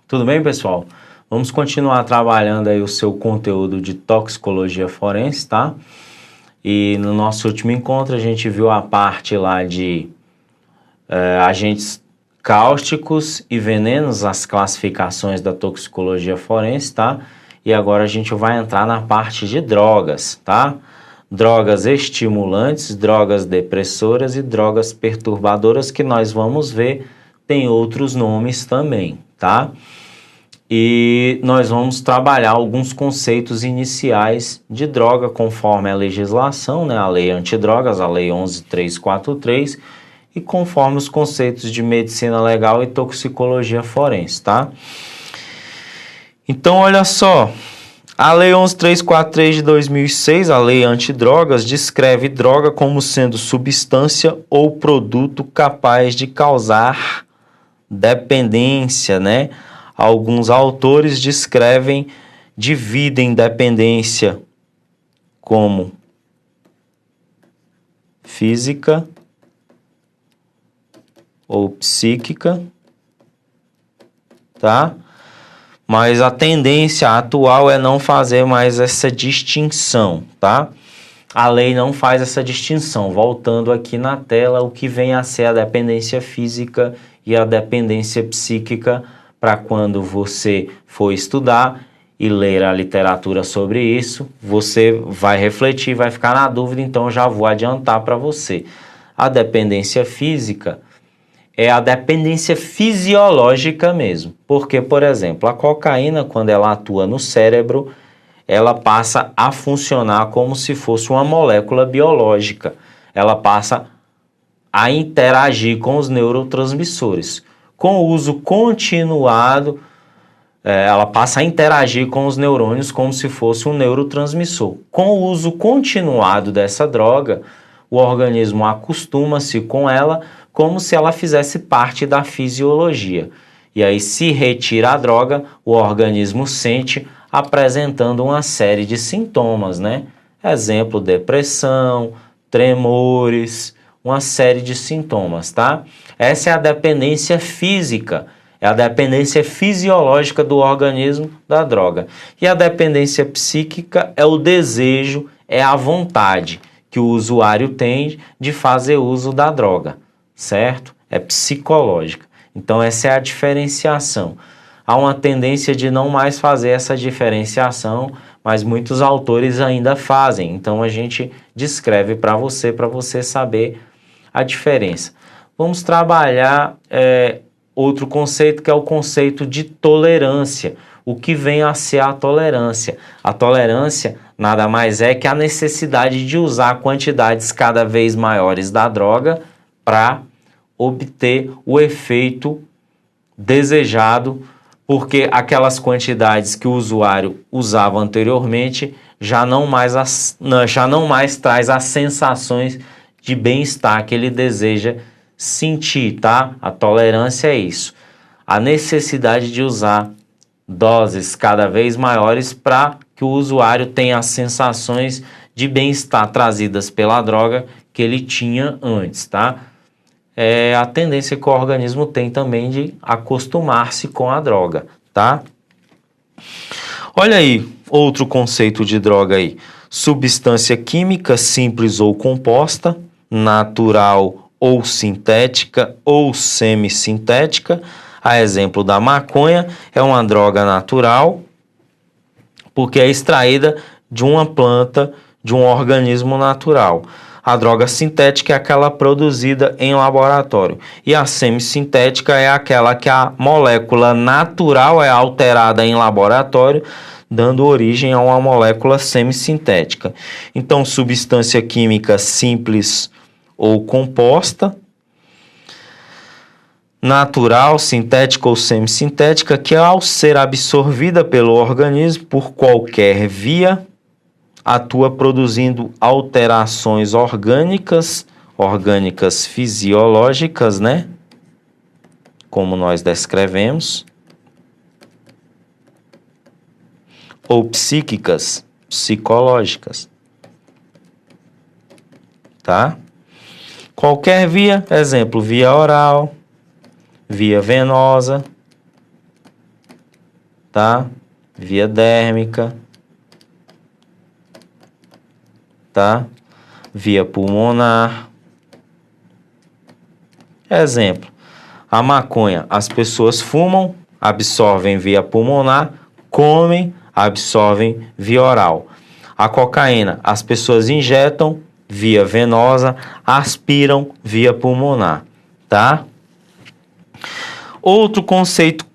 Tudo bem, pessoal? Vamos continuar trabalhando aí o seu conteúdo de toxicologia forense, tá? E no nosso último encontro a gente viu a parte lá de agentes cáusticos e venenos, as classificações da toxicologia forense, tá? E agora a gente vai entrar na parte de drogas, tá? Drogas estimulantes, drogas depressoras e drogas perturbadoras, que nós vamos ver, tem outros nomes também, tá? E nós vamos trabalhar alguns conceitos iniciais de droga conforme a legislação, né? A lei antidrogas, a lei 11.343, e conforme os conceitos de medicina legal e toxicologia forense, tá? Então, olha só, a lei 11.343 de 2006, a lei antidrogas, descreve droga como sendo substância ou produto capaz de causar dependência, né? Alguns autores dividem dependência como física ou psíquica, tá? Mas a tendência atual é não fazer mais essa distinção, tá? A lei não faz essa distinção. Voltando aqui na tela, o que vem a ser a dependência física e a dependência psíquica, para quando você for estudar e ler a literatura sobre isso, você vai refletir, vai ficar na dúvida, então eu já vou adiantar para você. A dependência física é a dependência fisiológica mesmo, porque, por exemplo, a cocaína, quando ela atua no cérebro, ela passa a funcionar como se fosse uma molécula biológica, ela passa a interagir com os neurotransmissores. Com o uso continuado, ela passa a interagir com os neurônios como se fosse um neurotransmissor. Com o uso continuado dessa droga, o organismo acostuma-se com ela como se ela fizesse parte da fisiologia. E aí, se retira a droga, o organismo sente apresentando uma série de sintomas, né? Exemplo, depressão, tremores, uma série de sintomas, tá? Essa é a dependência física, é a dependência fisiológica do organismo da droga. E a dependência psíquica é o desejo, é a vontade que o usuário tem de fazer uso da droga, certo? É psicológica. Então essa é a diferenciação. Há uma tendência de não mais fazer essa diferenciação, mas muitos autores ainda fazem. Então a gente descreve para você saber a diferença. Vamos trabalhar outro conceito, que é o conceito de tolerância. O que vem a ser a tolerância? A tolerância nada mais é que a necessidade de usar quantidades cada vez maiores da droga para obter o efeito desejado, porque aquelas quantidades que o usuário usava anteriormente já não mais traz as sensações de bem-estar que ele deseja sentir, tá? A tolerância é isso. A necessidade de usar doses cada vez maiores para que o usuário tenha as sensações de bem-estar trazidas pela droga que ele tinha antes, tá? É a tendência que o organismo tem também de acostumar-se com a droga, tá? Olha aí, outro conceito de droga aí. Substância química simples ou composta, natural ou sintética ou semissintética. A exemplo da maconha, é uma droga natural porque é extraída de uma planta, de um organismo natural. A droga sintética é aquela produzida em laboratório. E a semissintética é aquela que a molécula natural é alterada em laboratório, dando origem a uma molécula semissintética. Então, substância química simples ou composta, natural, sintética ou semissintética, que ao ser absorvida pelo organismo por qualquer via, atua produzindo alterações orgânicas fisiológicas, né? Como nós descrevemos, ou psíquicas, psicológicas, tá? Qualquer via, exemplo, via oral, via venosa, tá? Via dérmica, tá? Via pulmonar. Exemplo, a maconha, as pessoas fumam, absorvem via pulmonar, comem, absorvem via oral. A cocaína, as pessoas injetam via venosa, aspiram via pulmonar, tá? Outro conceito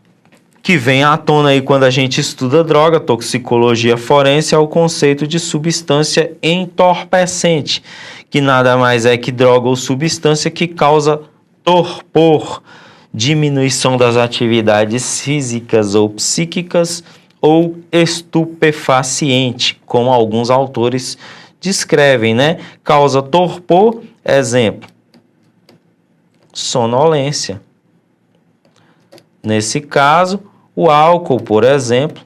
que vem à tona aí quando a gente estuda droga, toxicologia forense, é o conceito de substância entorpecente, que nada mais é que droga ou substância que causa torpor, diminuição das atividades físicas ou psíquicas ou estupefaciente, como alguns autores descrevem, né? Causa torpor, exemplo, sonolência. Nesse caso, o álcool, por exemplo,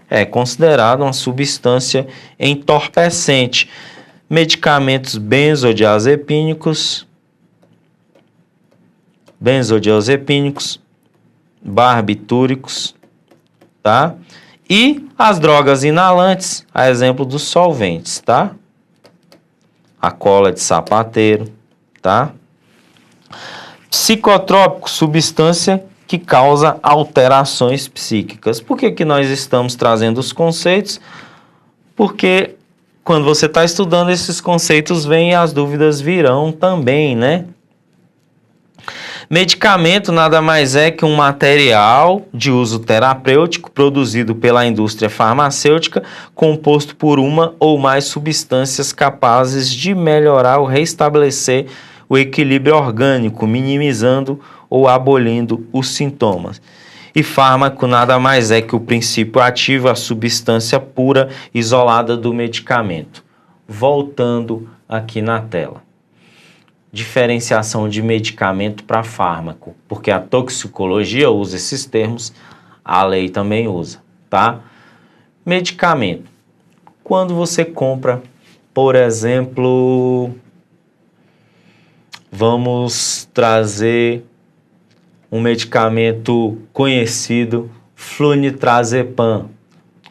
é considerado uma substância entorpecente. Medicamentos benzodiazepínicos, barbitúricos, tá? E as drogas inalantes, a exemplo dos solventes, tá? A cola de sapateiro, tá? Psicotrópico, substância que causa alterações psíquicas. Por que nós estamos trazendo os conceitos? Porque quando você está estudando esses conceitos, vêm e as dúvidas virão também, né? Medicamento nada mais é que um material de uso terapêutico produzido pela indústria farmacêutica, composto por uma ou mais substâncias capazes de melhorar ou restabelecer o equilíbrio orgânico, minimizando ou abolindo os sintomas. E fármaco nada mais é que o princípio ativo, a substância pura isolada do medicamento. Voltando aqui na tela. Diferenciação de medicamento para fármaco, porque a toxicologia usa esses termos, a lei também usa, tá? Medicamento. Quando você compra, por exemplo, vamos trazer um medicamento conhecido, flunitrazepam,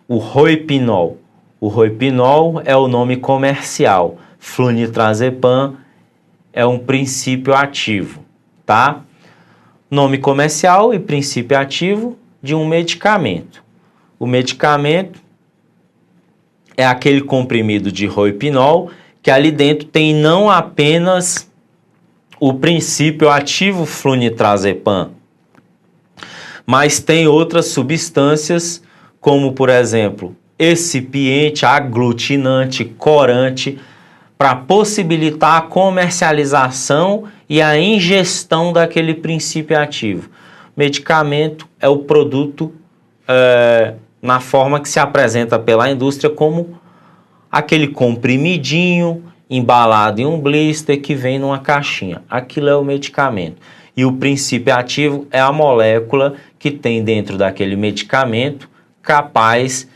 o Rohypnol. O Rohypnol é o nome comercial, flunitrazepam é um princípio ativo, tá? Nome comercial e princípio ativo de um medicamento. O medicamento é aquele comprimido de Rohypnol que ali dentro tem não apenas o princípio ativo flunitrazepam, mas tem outras substâncias como, por exemplo, excipiente, aglutinante, corante, para possibilitar a comercialização e a ingestão daquele princípio ativo. Medicamento é o produto na forma que se apresenta pela indústria como aquele comprimidinho embalado em um blister que vem numa caixinha. Aquilo é o medicamento. E o princípio ativo é a molécula que tem dentro daquele medicamento capaz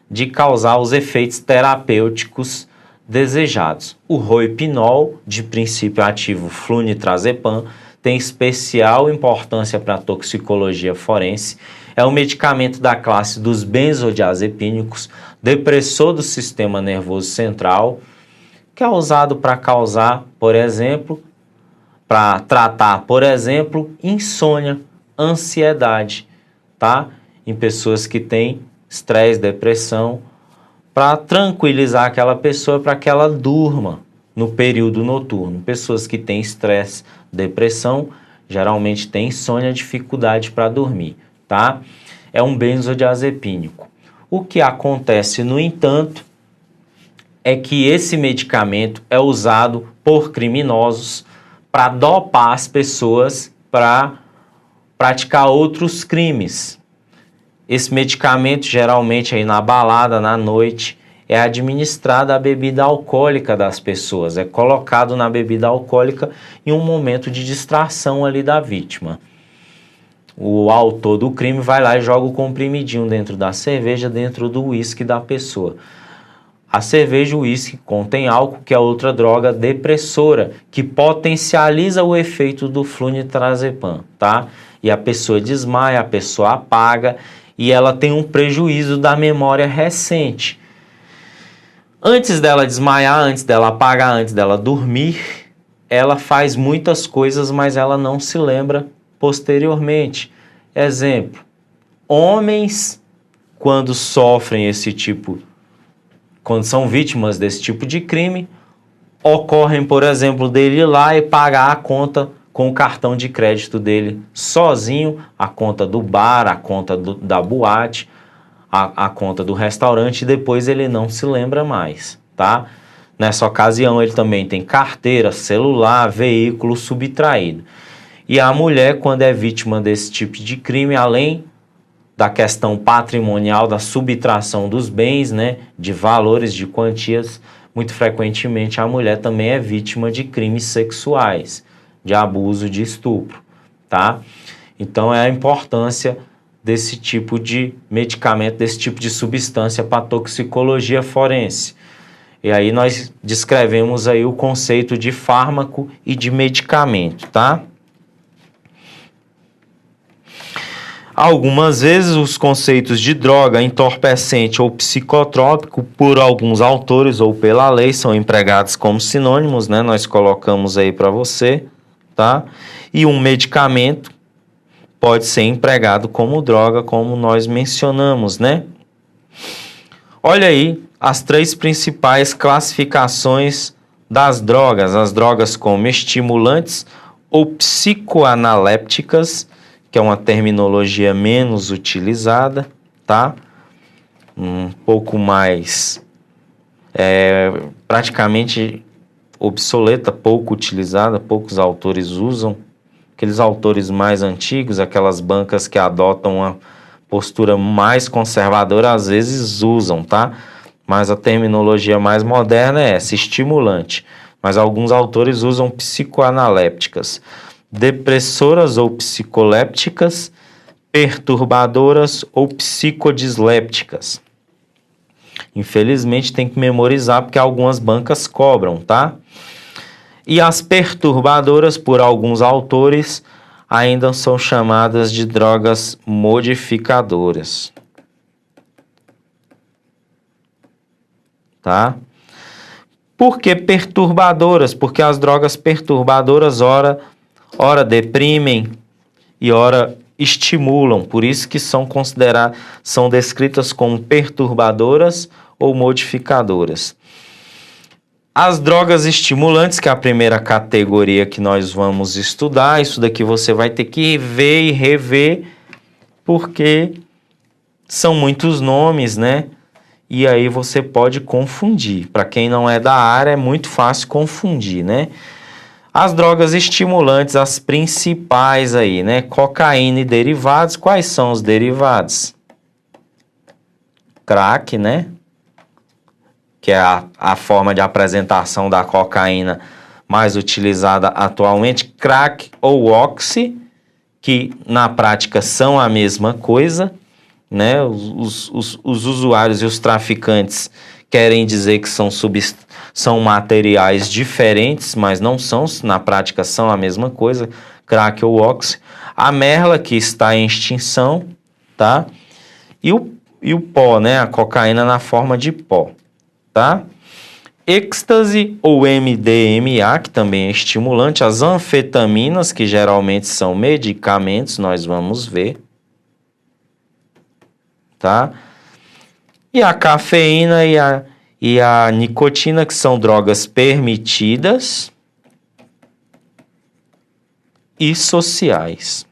de causar os efeitos terapêuticos desejados. O Rohypnol, de princípio ativo flunitrazepam, tem especial importância para a toxicologia forense. É um medicamento da classe dos benzodiazepínicos, depressor do sistema nervoso central, que é usado para causar, por exemplo, para tratar, por exemplo, insônia, ansiedade, tá? Em pessoas que têm estresse, depressão, para tranquilizar aquela pessoa para que ela durma no período noturno. Pessoas que têm estresse, depressão, geralmente têm insônia, dificuldade para dormir, tá? É um benzodiazepínico. O que acontece, no entanto, é que esse medicamento é usado por criminosos para dopar as pessoas para praticar outros crimes. Esse medicamento, geralmente aí na balada, na noite, é administrado a bebida alcoólica das pessoas. É colocado na bebida alcoólica em um momento de distração ali da vítima. O autor do crime vai lá e joga o comprimidinho dentro da cerveja, dentro do uísque da pessoa. A cerveja e o uísque contém álcool, que é outra droga depressora, que potencializa o efeito do flunitrazepam, tá? e a pessoa desmaia, a pessoa apaga e ela tem um prejuízo da memória recente. Antes dela desmaiar, antes dela apagar, antes dela dormir, ela faz muitas coisas, mas ela não se lembra posteriormente. Exemplo, homens, quando sofrem quando são vítimas desse tipo de crime, ocorrem, por exemplo, dele ir lá e pagar a conta com o cartão de crédito dele sozinho, a conta do bar, a conta da boate, a conta do restaurante, e depois ele não se lembra mais, tá? Nessa ocasião ele também tem carteira, celular, veículo subtraído. E a mulher, quando é vítima desse tipo de crime, além da questão patrimonial, da subtração dos bens, né, de valores, de quantias, muito frequentemente a mulher também é vítima de crimes sexuais, de abuso, de estupro, tá? Então é a importância desse tipo de medicamento, desse tipo de substância para toxicologia forense. E aí nós descrevemos aí o conceito de fármaco e de medicamento, tá? Algumas vezes os conceitos de droga, entorpecente ou psicotrópico, por alguns autores ou pela lei, são empregados como sinônimos, né? Nós colocamos aí para você, tá? E um medicamento pode ser empregado como droga, como nós mencionamos, né? Olha aí as 3 principais classificações das drogas. As drogas como estimulantes ou psicoanalépticas, que é uma terminologia menos utilizada, tá? Um pouco mais, praticamente obsoleta, pouco utilizada, poucos autores usam. Aqueles autores mais antigos, aquelas bancas que adotam uma postura mais conservadora, às vezes usam, tá? Mas a terminologia mais moderna é essa, estimulante. Mas alguns autores usam psicoanalépticas, depressoras ou psicolépticas, perturbadoras ou psicodislépticas. Infelizmente tem que memorizar porque algumas bancas cobram, tá? E as perturbadoras, por alguns autores, ainda são chamadas de drogas modificadoras. Tá? Por que perturbadoras? Porque as drogas perturbadoras ora deprimem e ora estimulam. Por isso que são descritas como perturbadoras ou modificadoras. As drogas estimulantes, que é a primeira categoria que nós vamos estudar, isso daqui você vai ter que ver e rever, porque são muitos nomes, né? E aí você pode confundir. Para quem não é da área, é muito fácil confundir, né? As drogas estimulantes, as principais aí, né? Cocaína e derivados. Quais são os derivados? Crack, né? Que é a forma de apresentação da cocaína mais utilizada atualmente, crack ou oxy, que na prática são a mesma coisa, né? Os usuários e os traficantes querem dizer que são materiais diferentes, mas não são, na prática são a mesma coisa, crack ou oxy. A merla, que está em extinção, tá? E o pó, né? A cocaína na forma de pó. Tá? Êxtase ou MDMA, que também é estimulante, as anfetaminas, que geralmente são medicamentos, nós vamos ver, tá? E a cafeína e a nicotina, que são drogas permitidas e sociais.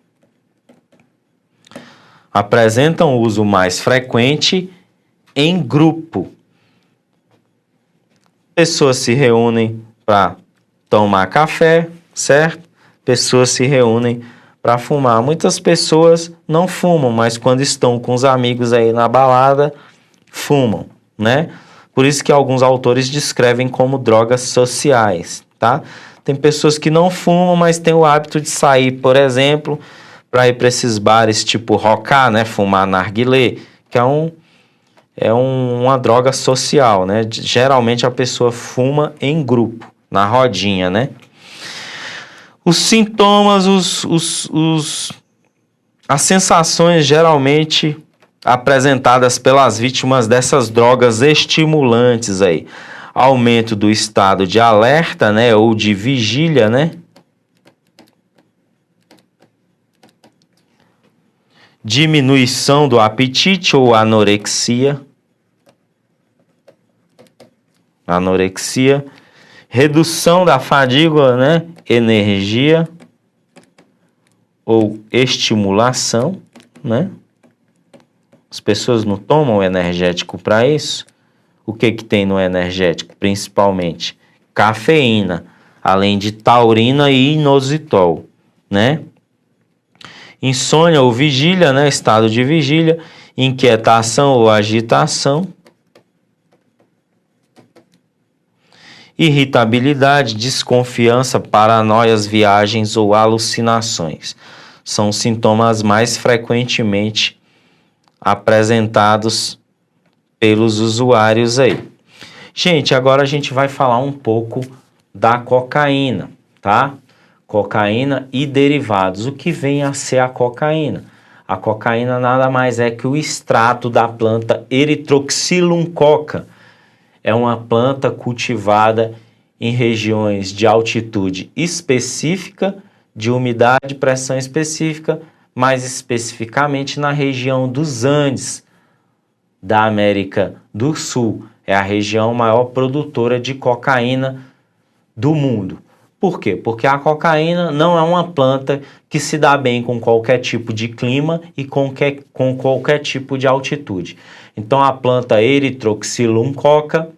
Apresentam uso mais frequente em grupo. Pessoas se reúnem para tomar café, certo? Pessoas se reúnem para fumar. Muitas pessoas não fumam, mas quando estão com os amigos aí na balada, fumam, né? Por isso que alguns autores descrevem como drogas sociais, tá? Tem pessoas que não fumam, mas têm o hábito de sair, por exemplo, para ir para esses bares tipo rocar, né? Fumar narguilé, que é uma droga social, né? Geralmente a pessoa fuma em grupo, na rodinha, né? Os sintomas, As sensações geralmente apresentadas pelas vítimas dessas drogas estimulantes aí: aumento do estado de alerta, né, ou de vigília, né? Diminuição do apetite ou anorexia. Redução da fadiga, né? Energia ou estimulação, né? As pessoas não tomam energético para isso. O que tem no energético? Principalmente cafeína, além de taurina e inositol, né? Insônia ou vigília, né? Estado de vigília, inquietação ou agitação, irritabilidade, desconfiança, paranoias, viagens ou alucinações. São sintomas mais frequentemente apresentados pelos usuários aí. Gente, agora a gente vai falar um pouco da cocaína, tá? Cocaína e derivados. O que vem a ser a cocaína? A cocaína nada mais é que o extrato da planta Erythroxylum coca. É uma planta cultivada em regiões de altitude específica, de umidade e pressão específica, mais especificamente na região dos Andes, da América do Sul. É a região maior produtora de cocaína do mundo. Por quê? Porque a cocaína não é uma planta que se dá bem com qualquer tipo de clima e com qualquer tipo de altitude. Então a planta Erythroxylum coca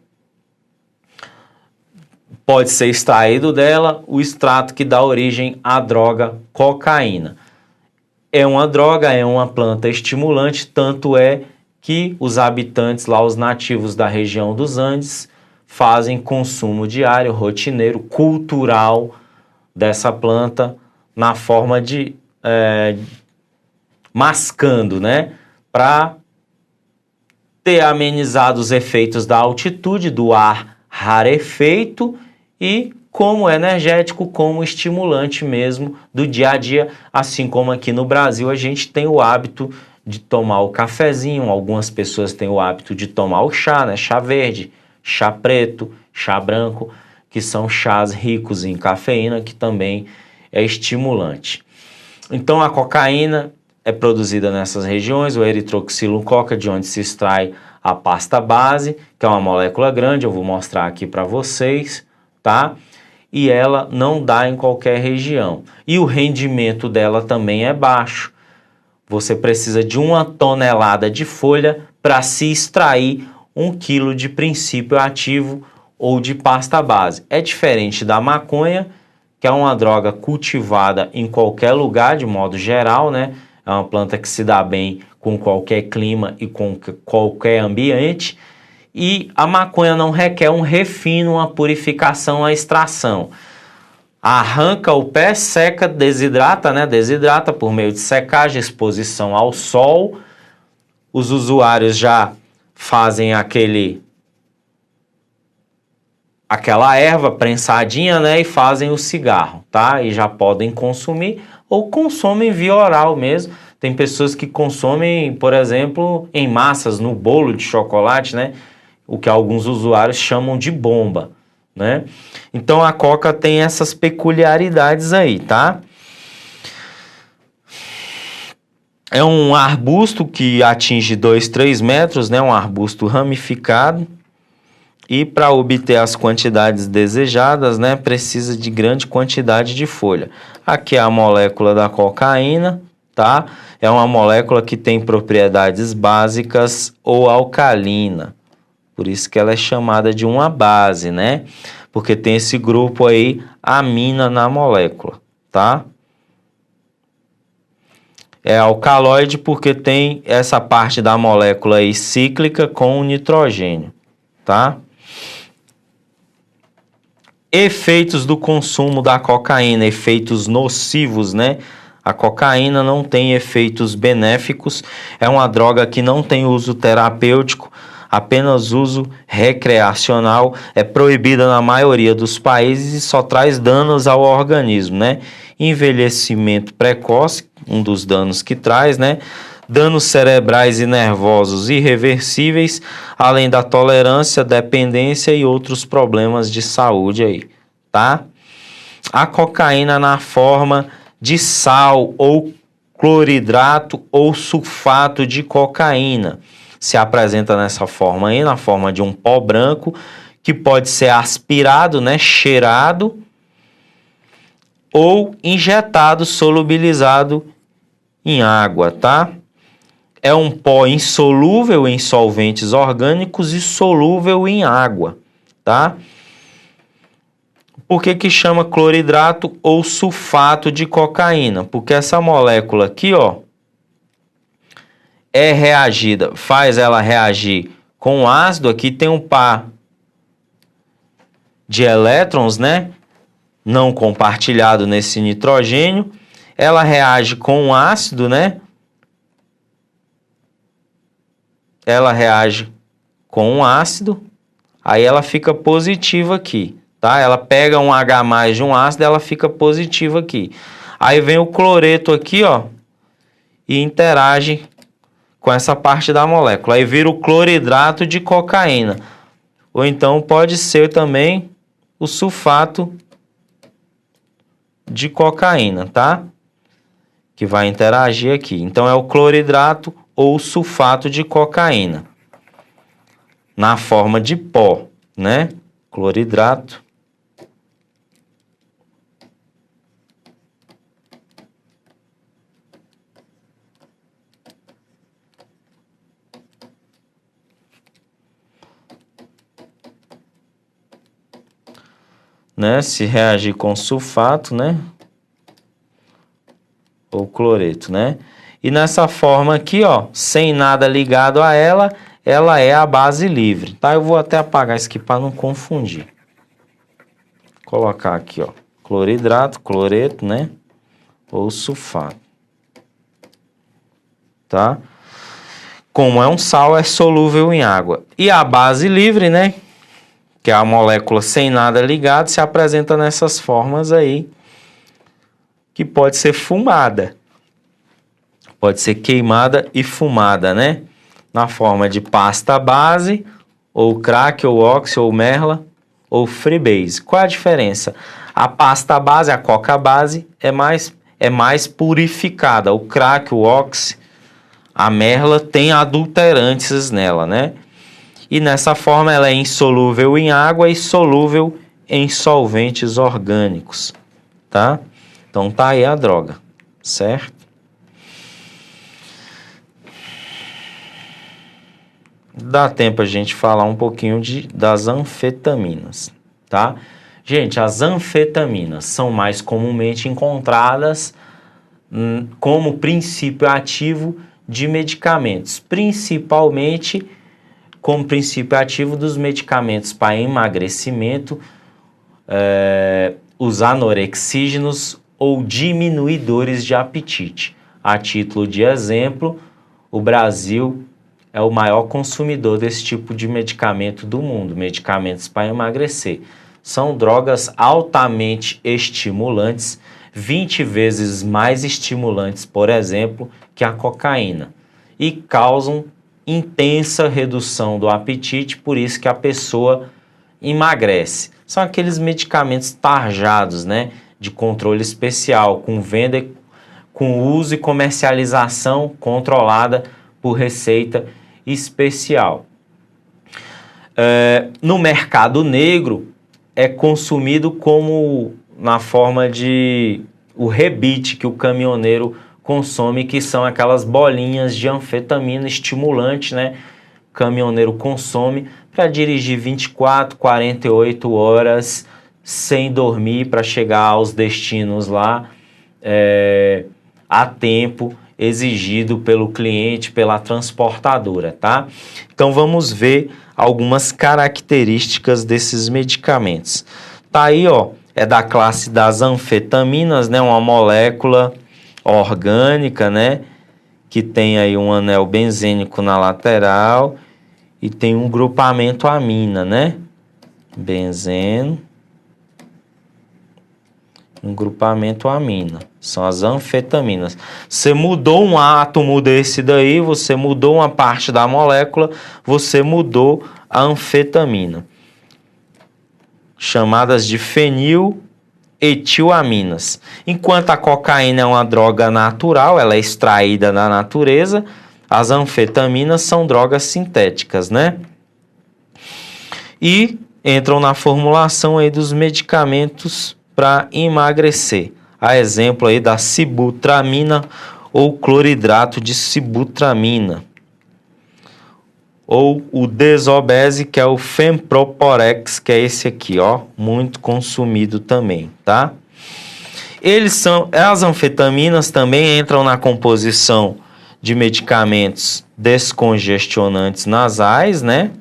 pode ser extraído dela o extrato que dá origem à droga cocaína. É uma droga, é uma planta estimulante, tanto é que os habitantes lá, os nativos da região dos Andes, fazem consumo diário, rotineiro, cultural dessa planta na forma de mascando, né? Para ter amenizado os efeitos da altitude, do ar rarefeito e como energético, como estimulante mesmo do dia a dia, assim como aqui no Brasil a gente tem o hábito de tomar o cafezinho, algumas pessoas têm o hábito de tomar o chá, né? Chá verde, chá preto, chá branco, que são chás ricos em cafeína, que também é estimulante. Então a cocaína é produzida nessas regiões, o Erythroxylum coca, de onde se extrai a pasta base, que é uma molécula grande, eu vou mostrar aqui para vocês, tá? E ela não dá em qualquer região. E o rendimento dela também é baixo. Você precisa de 1 tonelada de folha para se extrair 1 quilo de princípio ativo ou de pasta base. É diferente da maconha, que é uma droga cultivada em qualquer lugar, de modo geral, né? É uma planta que se dá bem com qualquer clima e com qualquer ambiente. E a maconha não requer um refino, uma purificação, uma extração. Arranca o pé, seca, desidrata, né? Desidrata por meio de secagem, exposição ao sol. Os usuários já fazem aquela erva prensadinha, né? E fazem o cigarro, tá? E já podem consumir ou consomem via oral mesmo. Tem pessoas que consomem, por exemplo, em massas, no bolo de chocolate, né? O que alguns usuários chamam de bomba, né? Então a coca tem essas peculiaridades aí, tá? É um arbusto que atinge 2, 3 metros, né? Um arbusto ramificado. E para obter as quantidades desejadas, né, precisa de grande quantidade de folha. Aqui é a molécula da cocaína, tá? É uma molécula que tem propriedades básicas ou alcalina. Por isso que ela é chamada de uma base, né? Porque tem esse grupo aí, amina na molécula, tá? É alcaloide porque tem essa parte da molécula aí cíclica com o nitrogênio, tá? Efeitos do consumo da cocaína, efeitos nocivos, né? A cocaína não tem efeitos benéficos, é uma droga que não tem uso terapêutico, apenas uso recreacional, é proibida na maioria dos países e só traz danos ao organismo, né? Envelhecimento precoce, um dos danos que traz, né? Danos cerebrais e nervosos irreversíveis, além da tolerância, dependência e outros problemas de saúde aí, tá? A cocaína na forma de sal ou cloridrato ou sulfato de cocaína se apresenta nessa forma aí, na forma de um pó branco, que pode ser aspirado, né, cheirado, ou injetado, solubilizado em água, tá? É um pó insolúvel em solventes orgânicos e solúvel em água, tá? Por que que chama cloridrato ou sulfato de cocaína? Porque essa molécula aqui, ó, é reagida, faz ela reagir com ácido. Aqui tem um par de elétrons, né? Não compartilhado nesse nitrogênio. Ela reage com ácido, né? Ela reage com um ácido, aí ela fica positiva aqui, tá? Ela pega um H mais de um ácido, ela fica positiva aqui. Aí vem o cloreto aqui, ó, e interage com essa parte da molécula. Aí vira o cloridrato de cocaína. Ou então pode ser também o sulfato de cocaína, tá? Que vai interagir aqui. Então é o cloridrato ou sulfato de cocaína, na forma de pó, né? Cloridrato né? Se reagir com sulfato, né? Ou cloreto, né? E nessa forma aqui, ó, sem nada ligado a ela, ela é a base livre, tá? Eu vou até apagar isso aqui para não confundir. Vou colocar aqui, ó, cloridrato, cloreto, né? Ou sulfato, tá? Como é um sal, é solúvel em água. E a base livre, né? Que é a molécula sem nada ligado, se apresenta nessas formas aí, que pode ser fumada. Pode ser queimada e fumada, né? Na forma de pasta base, ou crack, ou oxi, ou merla, ou freebase. Qual a diferença? A pasta base, a coca base, é mais purificada. O crack, o oxi, a merla tem adulterantes nela, né? E nessa forma ela é insolúvel em água e solúvel em solventes orgânicos, tá? Então tá aí a droga, certo? Dá tempo a gente falar um pouquinho das anfetaminas, tá? Gente, as anfetaminas são mais comumente encontradas como princípio ativo de medicamentos, principalmente como princípio ativo dos medicamentos para emagrecimento, os anorexígenos ou diminuidores de apetite. A título de exemplo, o Brasil é o maior consumidor desse tipo de medicamento do mundo, medicamentos para emagrecer. São drogas altamente estimulantes, 20 vezes mais estimulantes, por exemplo, que a cocaína, e causam intensa redução do apetite, por isso que a pessoa emagrece. São aqueles medicamentos tarjados, né, de controle especial, com venda, com uso e comercialização controlada por receita especial. No mercado negro é consumido como na forma de o rebite que o caminhoneiro consome, que são aquelas bolinhas de anfetamina estimulante, né? O caminhoneiro consome para dirigir 24, 48 horas sem dormir para chegar aos destinos lá a tempo exigido pelo cliente, pela transportadora, tá? Então vamos ver algumas características desses medicamentos. Tá aí, ó, é da classe das anfetaminas, né? Uma molécula orgânica, né? Que tem aí um anel benzênico na lateral e tem um grupamento amina, né? Benzeno Um grupamento amina. São as anfetaminas. Você mudou um átomo desse daí, você mudou uma parte da molécula, você mudou a anfetamina. Chamadas de feniletilamina. Enquanto a cocaína é uma droga natural, ela é extraída da natureza, as anfetaminas são drogas sintéticas, né? E entram na formulação aí dos medicamentos para emagrecer. A exemplo aí da sibutramina ou cloridrato de sibutramina. Ou o Desobese, que é o Femproporex, que é esse aqui, ó, muito consumido também, tá? As anfetaminas também entram na composição de medicamentos descongestionantes nasais, né?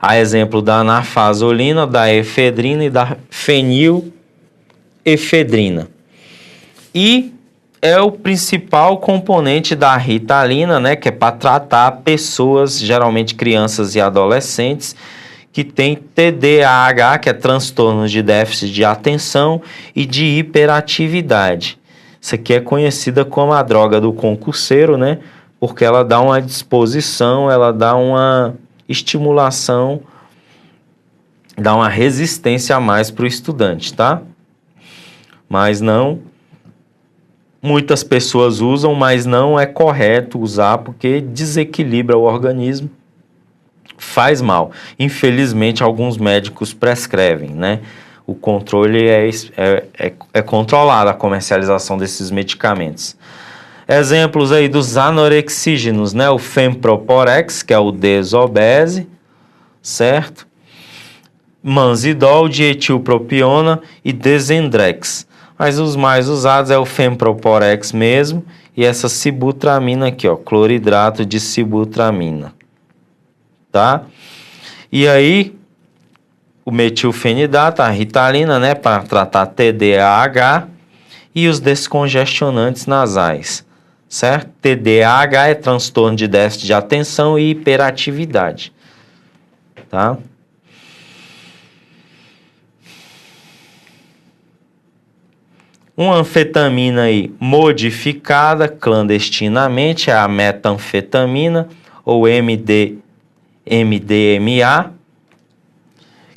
A exemplo da nafazolina, da efedrina e da fenilefedrina. E é o principal componente da Ritalina, né, que é para tratar pessoas, geralmente crianças e adolescentes, que têm TDAH, que é transtorno de déficit de atenção e de hiperatividade. Isso aqui é conhecida como a droga do concurseiro, né, porque ela dá uma disposição, ela dá uma estimulação, dá uma resistência a mais para o estudante, tá? Mas não, muitas pessoas usam, mas não é correto usar porque desequilibra o organismo, faz mal. Infelizmente, alguns médicos prescrevem, né? O controle é controlado, a comercialização desses medicamentos. Exemplos aí dos anorexígenos, né? O Femproporex, que é o Desobese, certo? Manzidol, dietilpropiona e Desendrex. Mas os mais usados é o Femproporex mesmo e essa sibutramina aqui, ó, cloridrato de sibutramina, tá? E aí, o metilfenidato, a Ritalina, né, para tratar TDAH e os descongestionantes nasais. Certo? TDAH é transtorno de déficit de atenção e hiperatividade. Tá? Uma anfetamina aí modificada clandestinamente é a metanfetamina ou MDMA,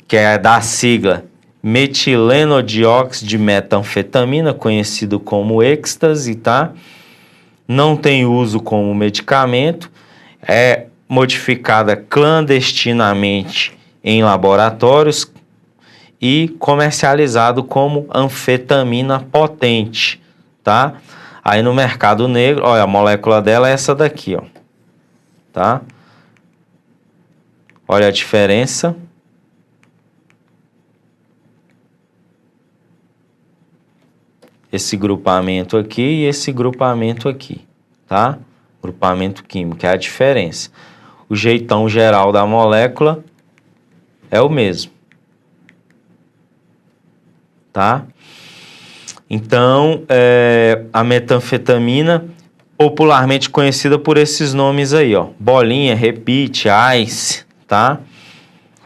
que é da sigla metilenodióxido de metanfetamina, conhecido como êxtase, tá? Não tem uso como medicamento, é modificada clandestinamente em laboratórios e comercializado como anfetamina potente, tá? Aí no mercado negro, olha, a molécula dela é essa daqui, ó, tá? Olha a diferença. Esse grupamento aqui e esse grupamento aqui, tá? Grupamento químico, é a diferença. O jeitão geral da molécula é o mesmo, tá? Então, a metanfetamina, popularmente conhecida por esses nomes aí, ó. Bolinha, Repeat, Ice, tá?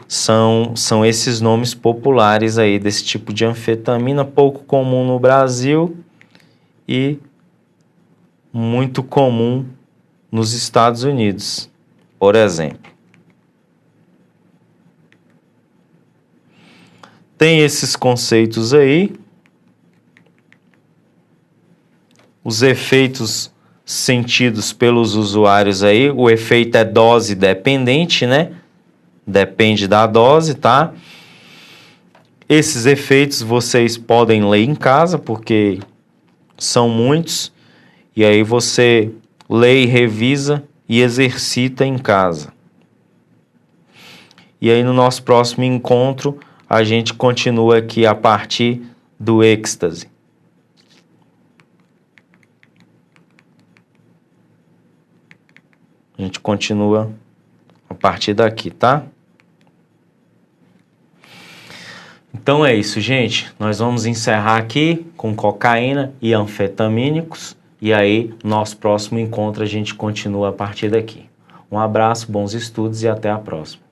São esses nomes populares aí desse tipo de anfetamina, pouco comum no Brasil e muito comum nos Estados Unidos, por exemplo. Tem esses conceitos aí, os efeitos sentidos pelos usuários aí, o efeito é dose dependente, né? Depende da dose, tá? Esses efeitos vocês podem ler em casa, porque são muitos, e aí você lê e revisa e exercita em casa. E aí no nosso próximo encontro, a gente continua aqui a partir do êxtase. A gente continua a partir daqui, tá? Então é isso, gente. Nós vamos encerrar aqui com cocaína e anfetamínicos. E aí, nosso próximo encontro, a gente continua a partir daqui. Um abraço, bons estudos e até a próxima.